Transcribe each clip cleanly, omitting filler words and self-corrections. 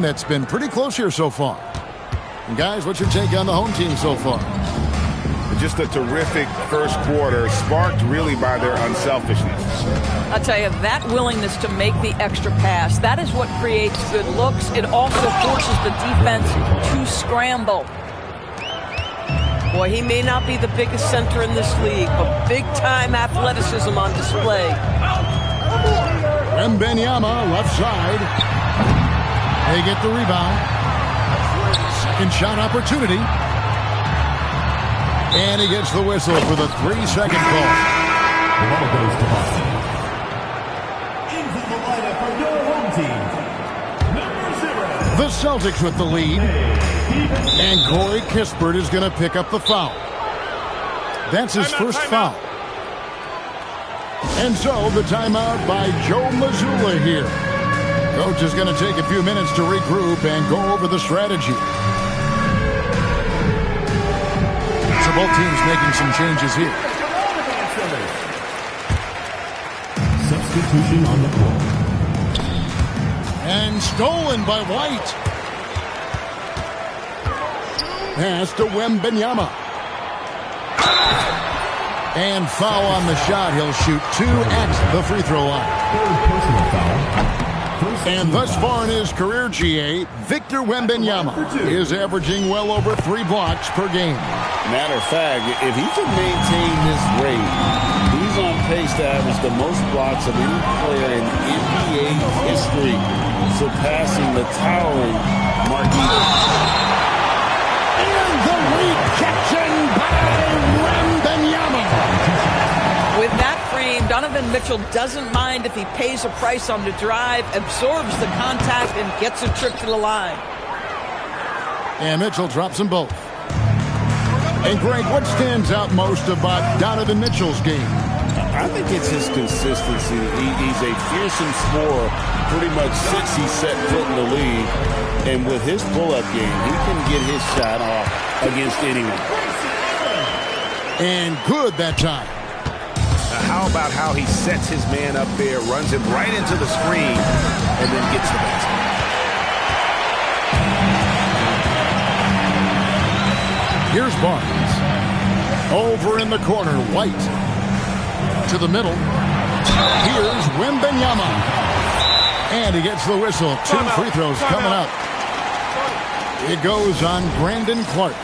game that's been pretty close here so far. And guys, what's your take on the home team so far? Just a terrific first quarter, sparked really by their unselfishness. I'll tell you, that willingness to make the extra pass, that is what creates good looks. It also forces the defense to scramble. Boy, he may not be the biggest center in this league, but big-time athleticism on display. Wembanyama, left side. They get the rebound. Second shot opportunity. And he gets the whistle for the 3-second call. The ball goes to Boston. Into the lineup for your home team, number 0. The Celtics with the lead. And Corey Kispert is going to pick up the foul. That's his first foul. And so the timeout by Joe Mazzulla here. Coach is going to take a few minutes to regroup and go over the strategy. So both teams making some changes here. Substitution on the court. And stolen by White. Pass to Wembanyama. And foul on the shot. He'll shoot 2 at the free throw line. Third personal foul. And thus far in his career, GA, Victor Wembanyama is averaging well over 3 blocks per game. Matter of fact, if he can maintain this rate, he's on pace to average the most blocks of any player in NBA history, surpassing the towering Marquis. And the rejection by Wembanyama. With that frame, Donovan Mitchell doesn't mind if he pays a price on the drive, absorbs the contact, and gets a trip to the line. And Mitchell drops them both. And Greg, what stands out most about Donovan Mitchell's game? I think it's his consistency. He's a fearsome scorer pretty much since he set foot in the league. And with his pull-up game, he can get his shot off against anyone. And good that time. How about how he sets his man up there, runs him right into the screen, and then gets the basket. Here's Barnes. Over in the corner, White. To the middle. Here's Wembanyama. And he gets the whistle. 2 free throws coming up. It goes on Brandon Clark.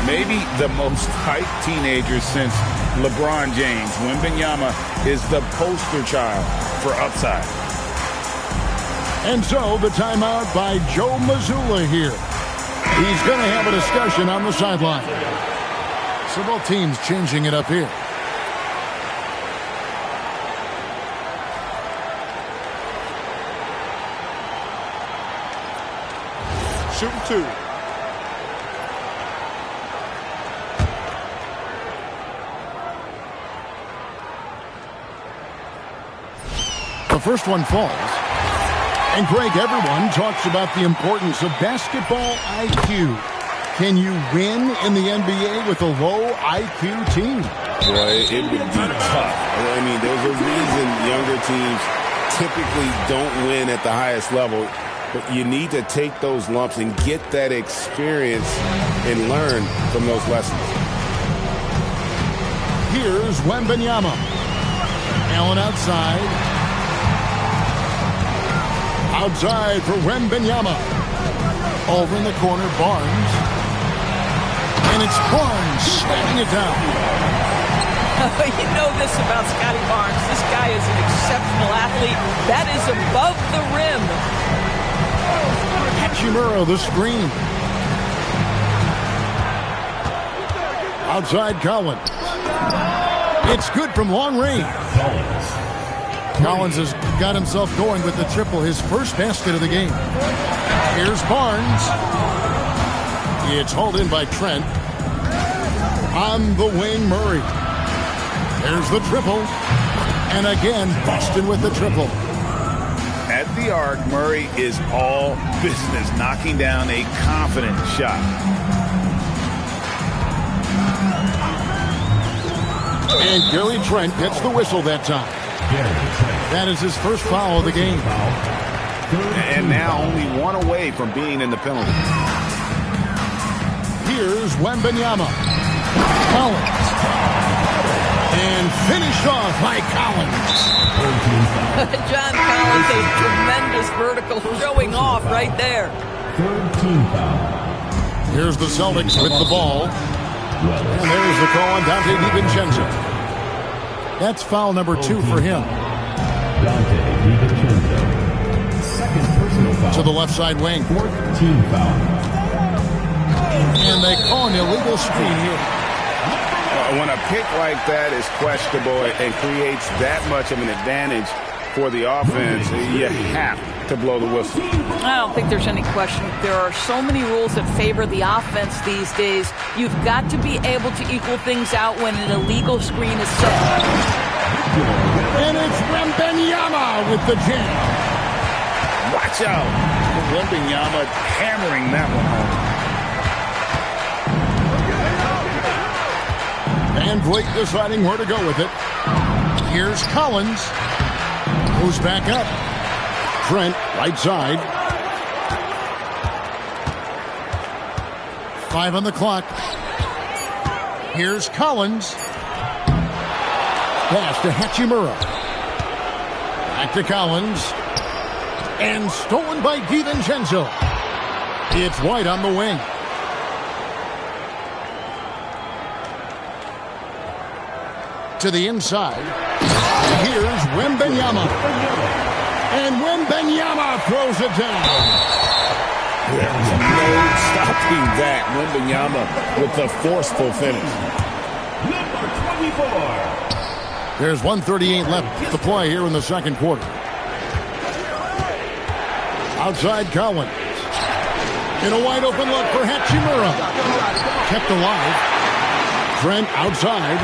Maybe the most hyped teenager since LeBron James. Wembanyama is the poster child for upside. And so the timeout by Joe Mazzulla here. He's going to have a discussion on the sideline. So both teams changing it up here. Shooting 2. The first one falls. And Greg, everyone talks about the importance of basketball IQ. Can you win in the NBA with a low IQ team? Boy, it would be tough. I mean, there's a reason younger teams typically don't win at the highest level. But you need to take those lumps and get that experience and learn from those lessons. Here's Wembanyama. Allen outside. Outside for Wembanyama. Over in the corner, Barnes. And it's Barnes slamming it down. You know this about Scotty Barnes. This guy is an exceptional athlete. That is above the rim. Hachimura, the screen. Outside Collins. It's good from long range. Collins has got himself going with the triple, his first basket of the game. Here's Barnes. It's hauled in by Trent. On the wing, Murray. There's the triple. And again, Boston with the triple. At the arc, Murray is all business, knocking down a confident shot. And Gary Trent gets the whistle that time. That is his first foul of the game. And now only one away from being in the penalty. Here's Wembanyama. Collins. And finished off by Collins. John Collins, a tremendous vertical showing off right there. Third team foul. Here's the Celtics with the ball. And there's the call on Dante DiVincenzo. That's foul number 2 for him. Dante DiVincenzo. Second personal foul. To the left side wing. Fourth team foul. And they call an illegal screen here. When a pick like that is questionable and creates that much of an advantage for the offense, you have to blow the whistle. I don't think there's any question. There are so many rules that favor the offense these days. You've got to be able to equal things out when an illegal screen is set. And it's Wembanyama with the jam. Watch out. Wembanyama hammering that one home. Van Vliet deciding where to go with it. Here's Collins. Moves back up. Trent, right side. 5 on the clock. Here's Collins. Pass to Hachimura. Back to Collins. And stolen by DiVincenzo. It's White on the wing. To the inside. Here's Wembanyama. And Wembanyama throws it down. There's no stopping that. Wembanyama with a forceful finish. Number 24. There's 1:38 left to play here in the second quarter. Outside Collins. In a wide open look for Hachimura. Kept alive. Trent outside.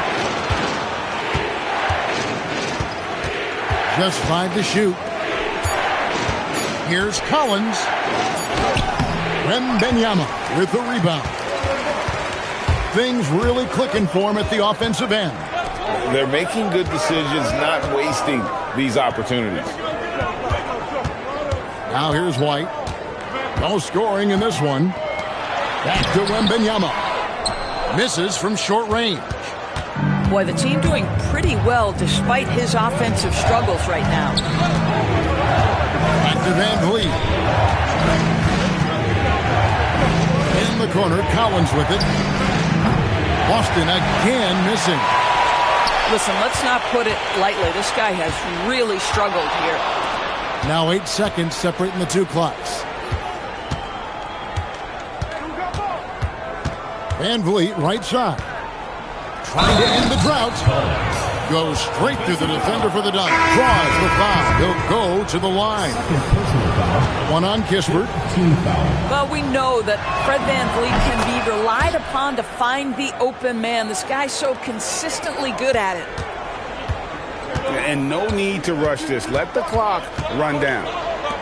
Just 5 to shoot. Here's Collins. Wembanyama with the rebound. Things really clicking for him at the offensive end. They're making good decisions, not wasting these opportunities. Now here's White. No scoring in this one. Back to Wembanyama. Misses from short range. Boy, the team doing pretty well despite his offensive struggles right now. Back to Van Vliet. In the corner, Collins with it. Boston again missing. Listen, let's not put it lightly. This guy has really struggled here. Now 8 seconds separating the two clocks. Van Vliet, right side. Trying to end the drought. Goes straight through the defender for the dunk. Draws the foul. He'll go to the line. One on Kispert. Well, we know that Fred Van Vliet can be relied upon to find the open man. This guy's so consistently good at it. And no need to rush this. Let the clock run down.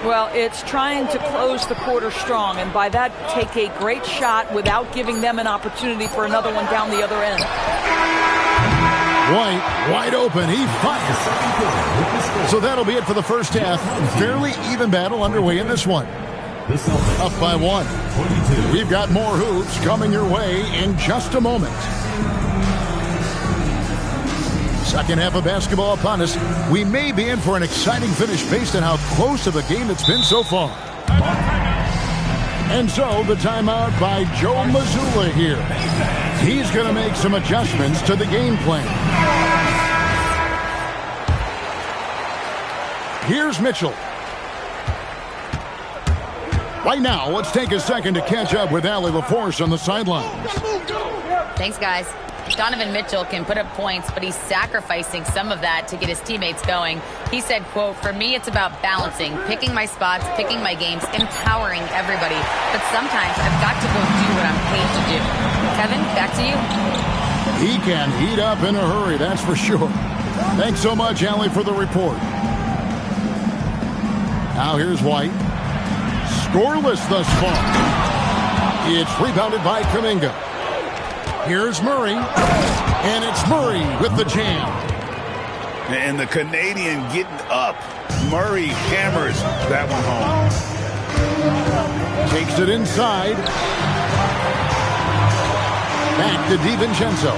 Well, it's trying to close the quarter strong, and by that, take a great shot without giving them an opportunity for another one down the other end. White, wide open. He fires. So that'll be it for the first half. Fairly even battle underway in this one. Up by 1. We've got more hoops coming your way in just a moment. Second half of basketball upon us. We may be in for an exciting finish based on how close of a game it's been so far. And so the timeout by Joe Mazzulla here. He's going to make some adjustments to the game plan. Here's Mitchell. Right now, let's take a second to catch up with Allie LaForce on the sidelines. Thanks, guys. Donovan Mitchell can put up points, but he's sacrificing some of that to get his teammates going. He said, quote, "For me, it's about balancing, picking my spots, picking my games, empowering everybody. But sometimes I've got to go do what I'm paid to do." Kevin, back to you. He can heat up in a hurry, that's for sure. Thanks so much, Allie, for the report. Now here's White. Scoreless thus far. It's rebounded by Kuminga. Here's Murray, and it's Murray with the jam. And the Canadian getting up, Murray hammers that one home. Takes it inside. Back to DiVincenzo.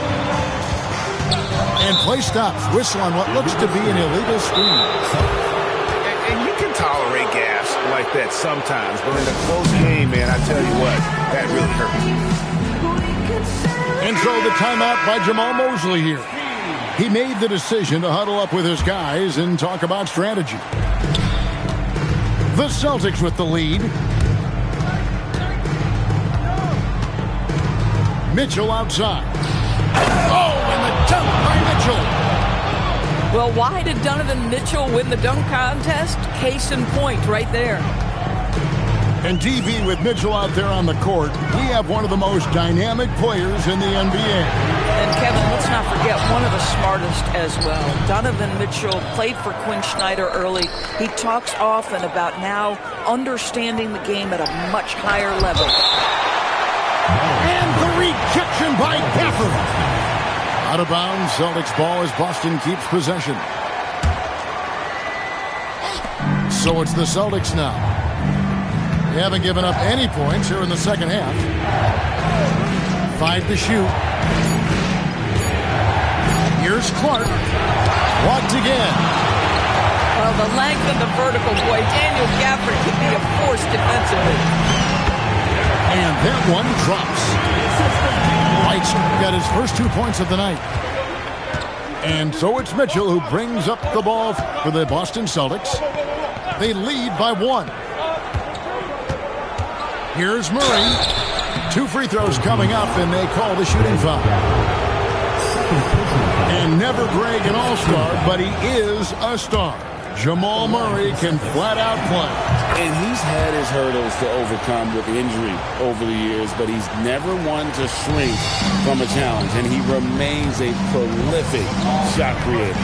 And play stops. Whistle on what looks to be an illegal screen. And you can tolerate gas like that sometimes, but in a close game, man, I tell you what, that really hurts. And so the timeout by Jamal Mosley here. He made the decision to huddle up with his guys and talk about strategy. The Celtics with the lead. Mitchell outside. Oh, and the dunk by Mitchell. Well, why did Donovan Mitchell win the dunk contest? Case in point right there. And DB with Mitchell out there on the court, we have one of the most dynamic players in the NBA. And Kevin, let's not forget one of the smartest as well. Donovan Mitchell played for Quinn Snyder early. He talks often about now understanding the game at a much higher level. And the rejection by Gafford. Out of bounds, Celtics ball as Boston keeps possession. So it's the Celtics now. They haven't given up any points here in the second half. 5 to shoot. Here's Clark. Blocked again. Well, the length and the vertical, boy, Daniel Gafford can be a force defensively. And that one drops. White's got his first 2 points of the night. And so it's Mitchell who brings up the ball for the Boston Celtics. They lead by 1. Here's Murray. 2 free throws coming up, and they call the shooting foul. And never Greg an all-star, but he is a star. Jamal Murray can flat out play. And he's had his hurdles to overcome with injury over the years, but he's never one to shrink from a challenge, and he remains a prolific shot creator.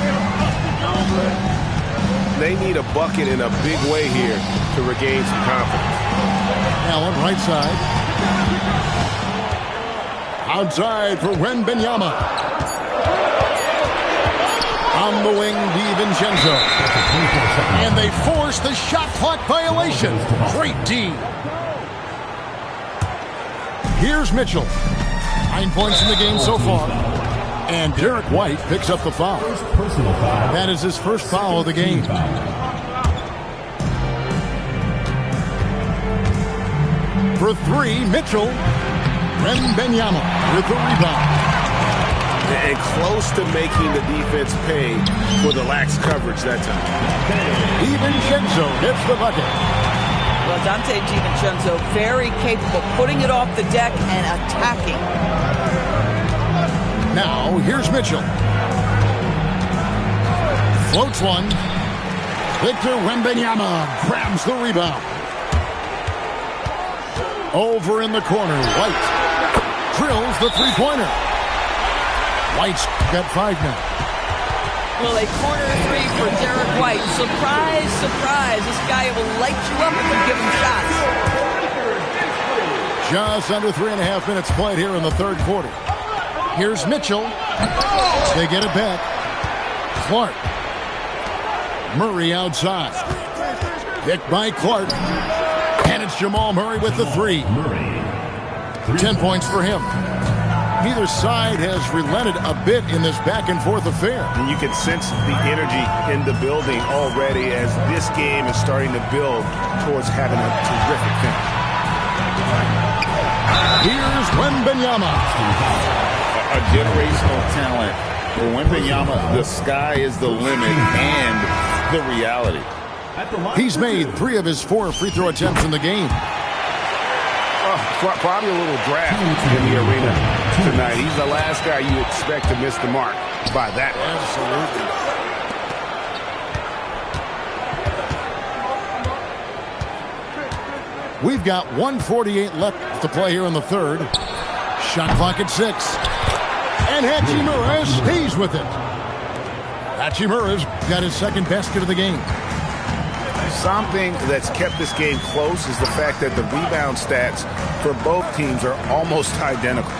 They need a bucket in a big way here to regain some confidence. Allen, right side. Outside for Wembanyama. On the wing, DiVincenzo. And they force the shot clock violation. Great D. Here's Mitchell. 9 points in the game so far. And Derek White picks up the foul. That is his first foul of the game. For 3, Mitchell. Wembanyama with the rebound. And close to making the defense pay for the lax coverage that time. DiVincenzo hits the bucket. Well, Dante DiVincenzo, very capable, putting it off the deck and attacking. Now, here's Mitchell. Floats one. Victor Wembanyama grabs the rebound. Over in the corner, White drills the three-pointer. White's got 5 now. Well, a corner 3 for Derek White. Surprise, surprise. This guy will light you up if you give him shots. Just under 3.5 minutes played here in the third quarter. Here's Mitchell. They get it back. Clark. Murray outside. Picked by Clark. And it's Jamal Murray with the 3. 10 points for him. Neither side has relented a bit in this back-and-forth affair. And you can sense the energy in the building already as this game is starting to build towards having a terrific finish. Here's Wembanyama. A generational talent. For Wembanyama, the sky is the limit and the reality. He's made 3 of his 4 free throw attempts in the game. Probably a little draft in the arena tonight. He's the last guy you expect to miss the mark by that. Absolutely. We've got 1:48 left to play here in the third. Shot clock at 6. And Hachimura stays with it. Hachimura's got his second basket of the game. Something that's kept this game close is the fact that the rebound stats for both teams are almost identical.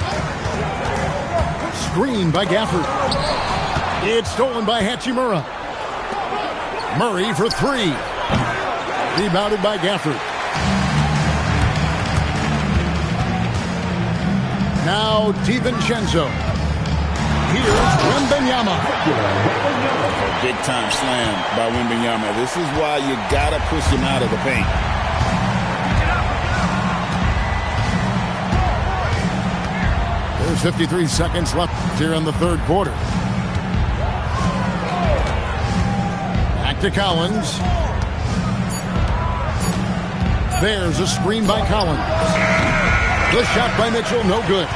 Screen by Gafford. It's stolen by Hachimura. Murray for three. Rebounded by Gafford. Now DiVincenzo. Here's Wembanyama. Big-time slam by Wembanyama. This is why you got to push him out of the paint. There's 53 seconds left here in the third quarter. Back to Collins. There's a screen by Collins. The shot by Mitchell, no good.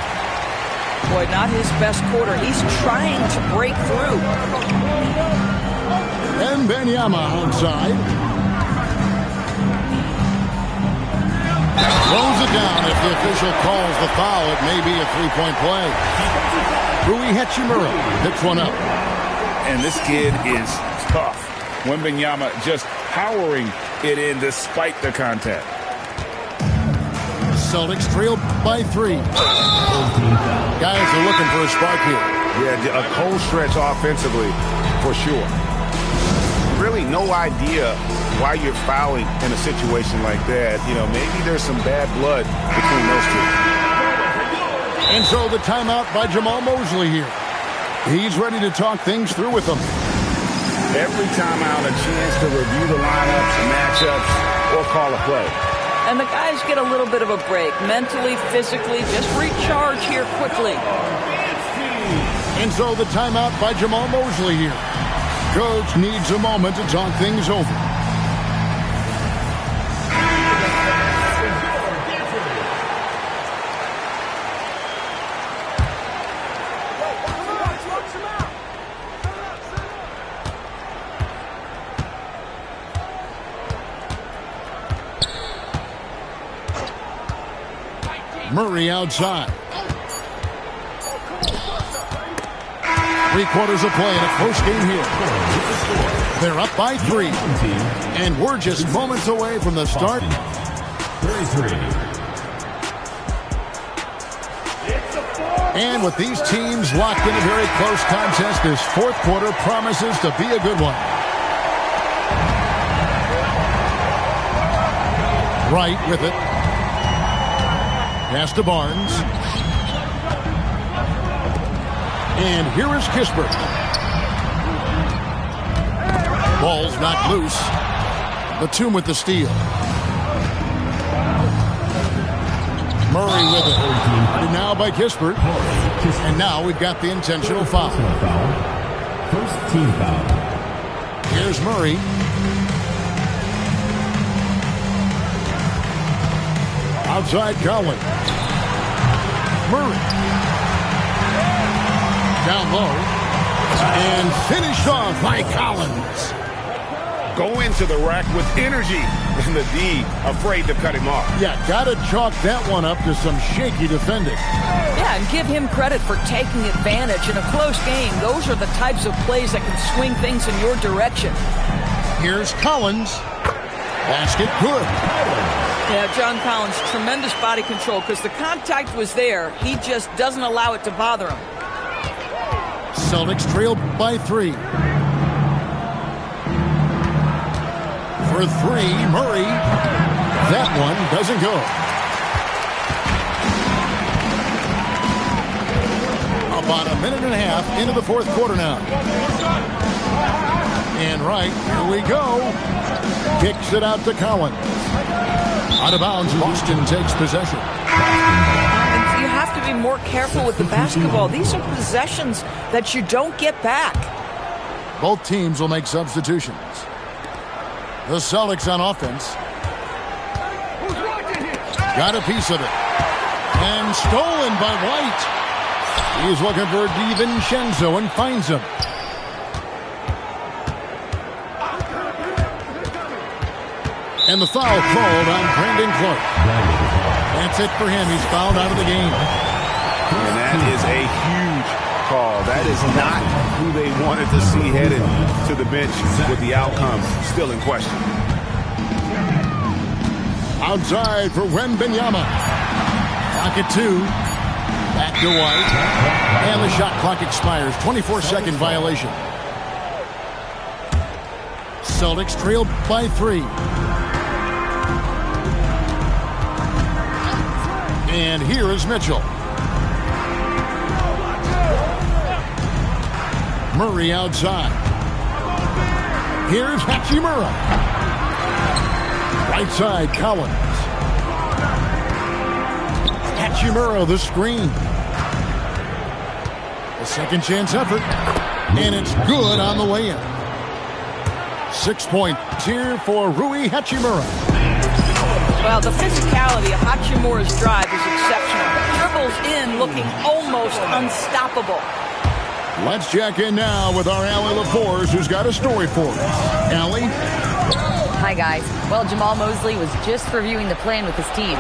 Boy, not his best quarter. He's trying to break through. And Wembanyama outside. Throws it down. If the official calls the foul, it may be a three-point play. Rui Hachimura picks one up. And this kid is tough. Wembanyama just powering it in despite the contact. Celtics trail by three. Guys are looking for a spark here. Yeah, a cold stretch offensively, for sure. Really no idea why you're fouling in a situation like that. You know, maybe there's some bad blood between those two. And so the timeout by Jamal Mosley here. He's ready to talk things through with them. Every timeout, a chance to review the lineups, matchups, or call a play. And the guys get a little bit of a break. Mentally, physically, just recharge here quickly. And so the timeout by Jamal Mosley here. Coach needs a moment to talk things over. Murray outside. 3 quarters of play in a close game here. They're up by 3. And we're just moments away from the start. 33. And with these teams locked in a very close contest, this fourth quarter promises to be a good one. Wright with it. Pass to Barnes. And here is Kispert. Ball's knocked loose. Batum with the steal. Murray with it. And now by Kispert. And now we've got the intentional foul. First team foul. Here's Murray. Outside Collins. Murray. Down low. And finished off by Collins. Go into the rack with energy. And the D afraid to cut him off. Yeah, got to chalk that one up to some shaky defending. Yeah, and give him credit for taking advantage in a close game. Those are the types of plays that can swing things in your direction. Here's Collins. Basket good. Yeah, John Collins, tremendous body control because the contact was there. He just doesn't allow it to bother him. Celtics trail by 3. For 3, Murray. That one doesn't go. About a minute and a half into the fourth quarter now. And right, here we go. Kicks it out to Collins. Out of bounds, Boston takes possession. You have to be more careful with the basketball. These are possessions that you don't get back. Both teams will make substitutions. The Celtics on offense. Got a piece of it. And stolen by White. He's looking for DiVincenzo and finds him. And the foul called on Brandon Clark. That's it for him. He's fouled out of the game. And that is a huge call. That is not who they wanted to see headed to the bench with the outcome still in question. Outside for Wembanyama. Clock at 2. Back to White. And the shot clock expires. 24-second violation. Celtics trailed by 3. And here is Mitchell. Murray outside. Here's Hachimura. Right side, Collins. Hachimura, the screen. A second chance effort. And it's good on the way in. 6-point here for Rui Hachimura. Well, the physicality of Hachimura's drive is exceptional. Dribbles in looking almost unstoppable. Let's check in now with our Allie LaForce, who's got a story for us. Allie? Hi, guys. Well, Jamal Mosley was just reviewing the plan with his team.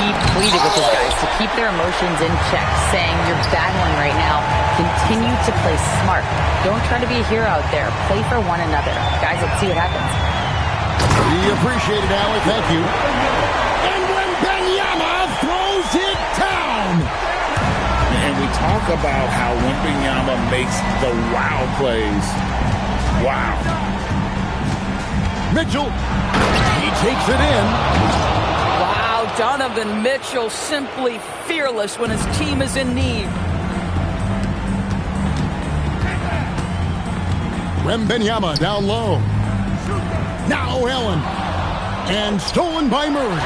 He pleaded with his guys to keep their emotions in check, saying, "You're battling right now. Continue to play smart. Don't try to be a hero out there. Play for one another." Guys, let's see what happens. We appreciate it, Allie. Thank you. And when Wembanyama throws it down. And we talk about how Wembanyama makes the wow plays. Wow. Mitchell. He takes it in. Wow, Donovan Mitchell simply fearless when his team is in need. Wembanyama down low. Now Allen. And stolen by Murray.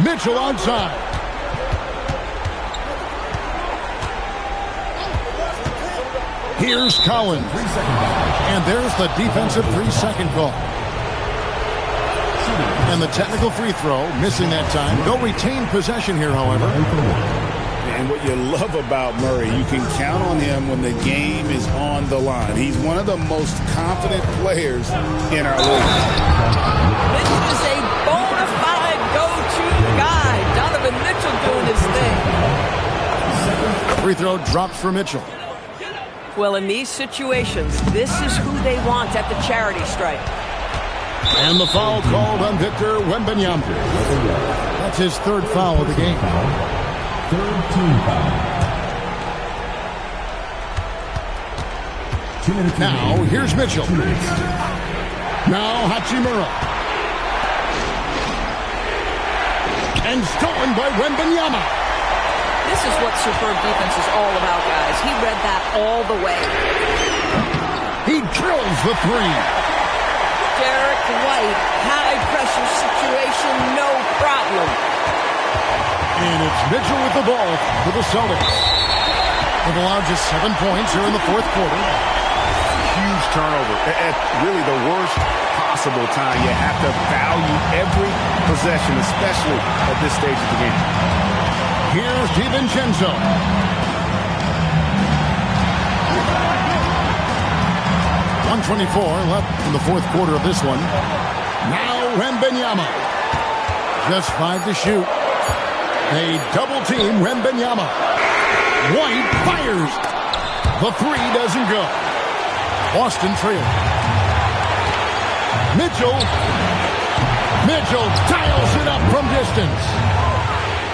Mitchell outside. Here's Collins. And there's the defensive 3-second call. And the technical free throw, missing that time. They'll retain possession here, however. And what you love about Murray, you can count on him when the game is on the line. He's one of the most confident players in our league. This is a bona fide go-to guy. Donovan Mitchell doing his thing. Free throw drops for Mitchell. Well, in these situations, this is who they want at the charity stripe. And the foul called on Victor Wembanyama. That's his third foul of the game. Third team foul. 2 minutes. Now, here's Mitchell. Now, Hachimura. And stolen by Wembanyama. This is what superb defense is all about, guys. He read that all the way. He drills the 3. Derek White, high-pressure situation, no problem. And it's Mitchell with the ball for the Celtics. They've allowed just 7 points here in the fourth quarter. Huge turnover at really the worst possible time. You have to value every possession, especially at this stage of the game. Here's DiVincenzo. .124 left in the fourth quarter of this one. Now Wembanyama. Just 5 to shoot. They double team Wembanyama. White fires. The 3 doesn't go. Boston trail. Mitchell. Mitchell tiles it up from distance.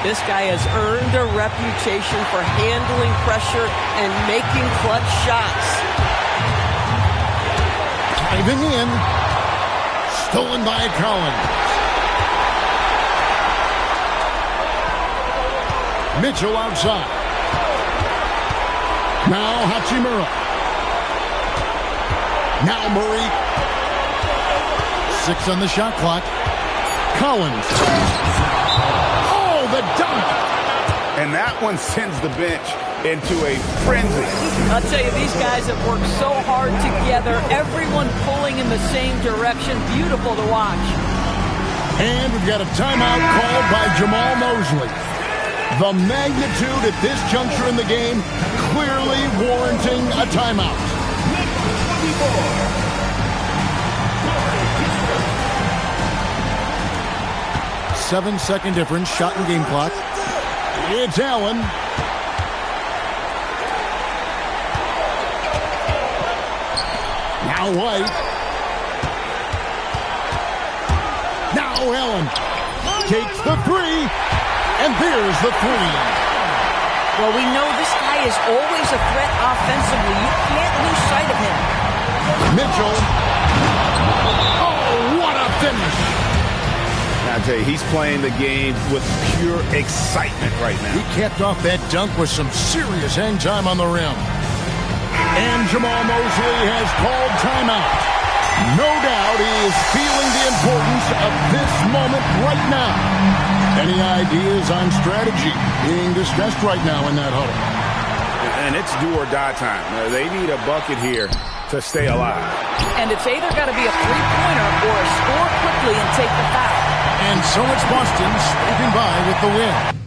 This guy has earned a reputation for handling pressure and making clutch shots. Diving in. Stolen by Collins. Mitchell outside. Now Hachimura. Now Murray. 6 on the shot clock. Collins. Oh, the dunk. And that one sends the bench into a frenzy. I'll tell you, these guys have worked so hard together. Everyone pulling in the same direction. Beautiful to watch. And we've got a timeout called by Jamal Mosley. The magnitude at this juncture in the game clearly warranting a timeout. 7-second difference, shot and game clock. It's Allen. Now White. Now Allen takes the 3, and there's the 3. Well, we know this guy is always a threat offensively. You can't lose sight of him. Mitchell. Oh, what a finish. I tell you, he's playing the game with pure excitement right now. He capped off that dunk with some serious hang time on the rim. And Jamal Mosley has called timeout. No doubt he is feeling the importance of this moment right now. Any ideas on strategy being discussed right now in that huddle? And it's do or die time. They need a bucket here to stay alive. And it's either got to be a three-pointer or a score quickly and take the foul. And so it's Boston scraping by with the win.